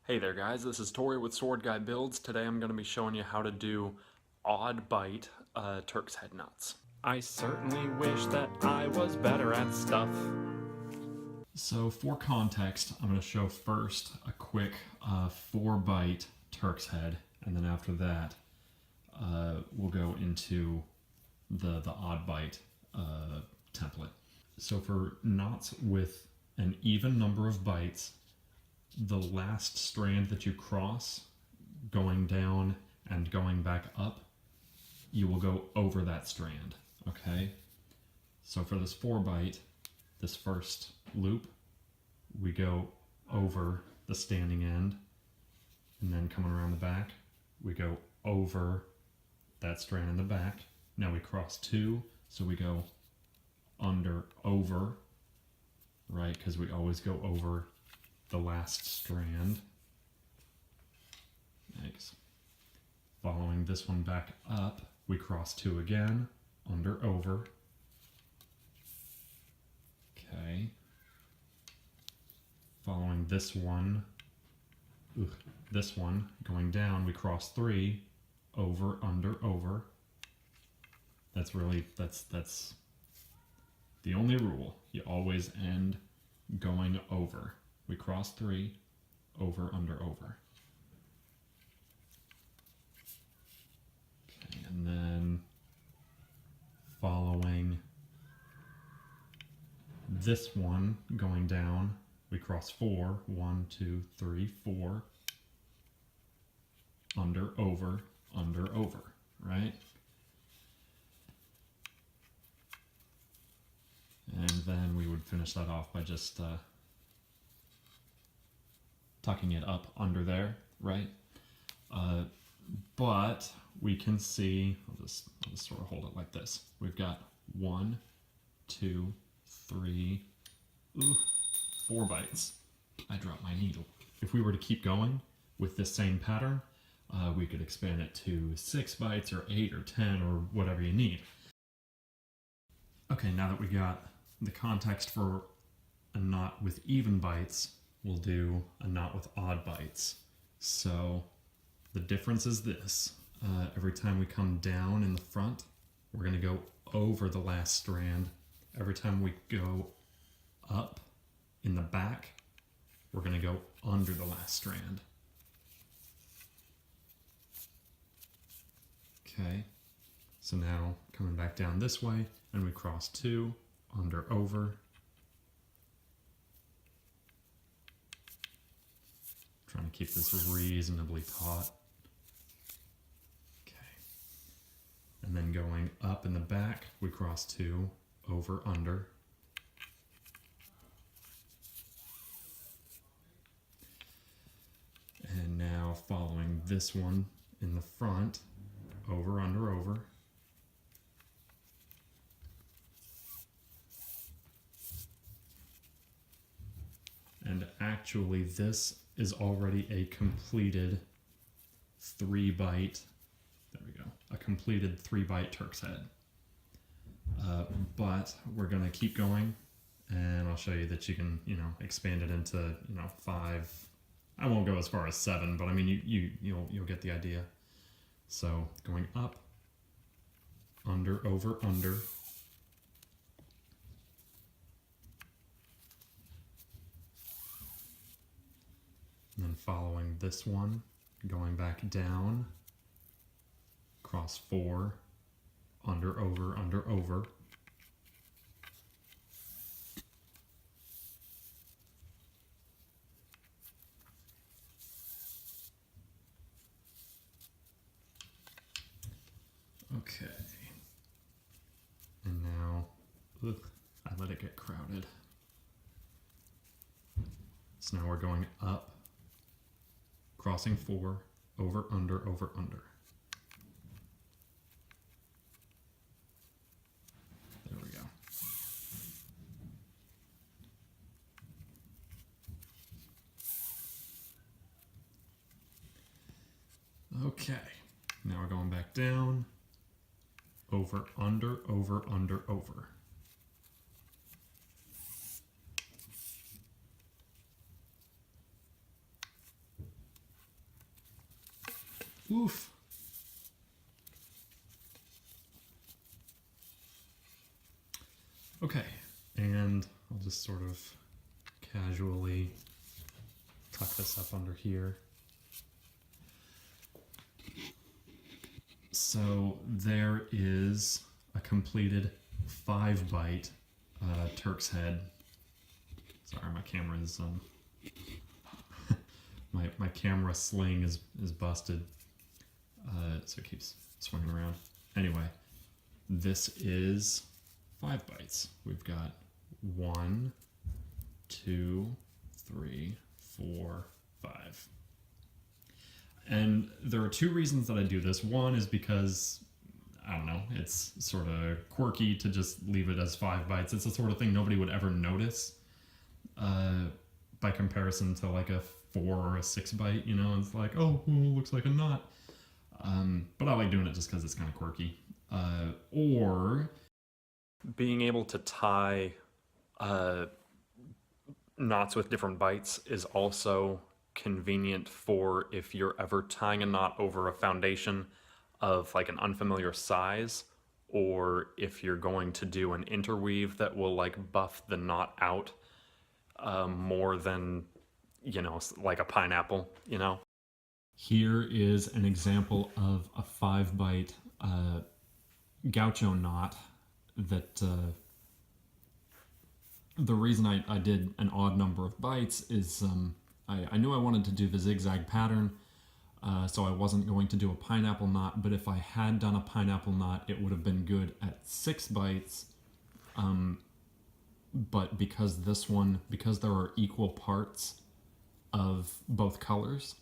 Hey there guys, this is Tori with Sword Guy Builds. Today I'm going to be showing you how to do odd-bight Turk's head nuts. I certainly wish that I was better at stuff. So for context, I'm going to show first a quick 4-bite Turk's head, and then after that we'll go into the odd-bight template. So for knots with an even number of bites, the last strand that you cross going down and going back up, you will go over that strand, okay? So for this 4-bite, this first loop, we go over the standing end, and then coming around the back, we go over that strand in the back. Now we cross 2, so we go under, over, right? Because we always go over the last strand. Thanks. Following this one back up, we cross 2 again, under, over. Okay. Following this one, going down, we cross 3, over, under, over. That's the only rule. You always end going over. We cross 3, over, under, over. Okay, and then following this one, going down, we cross 4, 1, 2, 3, 4, under, over, right? And then we would finish that off by just tucking it up under there, right? But we can see, I'll just sort of hold it like this. We've got 1, 2, 3, 4 bites. I dropped my needle. If we were to keep going with this same pattern, we could expand it to 6 bites or 8 or 10 or whatever you need. Okay, now that we got the context for a knot with even bites, we'll do a knot with odd bites. So the difference is this. Every time we come down in the front, we're going to go over the last strand. Every time we go up in the back, we're going to go under the last strand. Okay, so now coming back down this way, and we cross 2, under, over. Trying to keep this reasonably taut. Okay. And then going up in the back, we cross 2, over, under. And now following this one in the front, over, under, over. And actually this is already a completed 3-bite, there we go, a completed 3-bite Turk's head. But we're gonna keep going, and I'll show you that you can, expand it into, 5. I won't go as far as 7, but I mean, you'll get the idea. So going up, under, over, under. And then following this one, going back down, cross 4, under, over, under, over. Okay. And now, I let it get crowded. So now we're going up, crossing 4, over, under, over, under. There we go. Okay, now we're going back down, over, under, over, under, over. Oof. Okay, and I'll just sort of casually tuck this up under here. So there is a completed 5-bite Turk's head. Sorry, my camera is my camera sling is busted, so it keeps swinging around. Anyway, this is 5 bites. We've got 1, 2, 3, 4, 5. And there are 2 reasons that I do this. One is because, I don't know, it's sort of quirky to just leave it as 5 bites. It's the sort of thing nobody would ever notice by comparison to like a 4 or a 6 bite, you know? It's like, oh, looks like a knot. But I like doing it just because it's kind of quirky. Or being able to tie knots with different bites is also convenient for if you're ever tying a knot over a foundation of like an unfamiliar size, or if you're going to do an interweave that will like buff the knot out more than, you know, like a pineapple, you know. Here is an example of a 5-bite gaucho knot that the reason I did an odd number of bites is I knew I wanted to do the zigzag pattern, so I wasn't going to do a pineapple knot, but if I had done a pineapple knot, it would have been good at 6 bites. But because there are equal parts of both colors,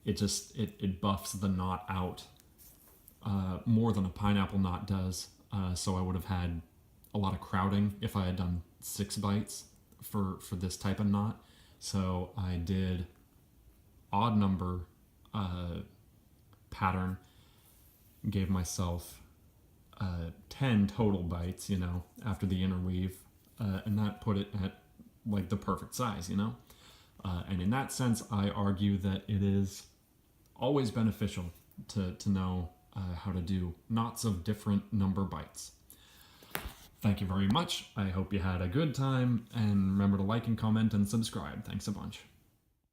it buffs the knot out more than a pineapple knot does. So I would have had a lot of crowding if I had done 6 bites for this type of knot. So I did odd number pattern, gave myself 10 total bites, you know, after the interweave, and that put it at like the perfect size, you know. And in that sense, I argue that it is always beneficial to know how to do knots of different number bites. Thank you very much. I hope you had a good time, and remember to like and comment and subscribe. Thanks a bunch.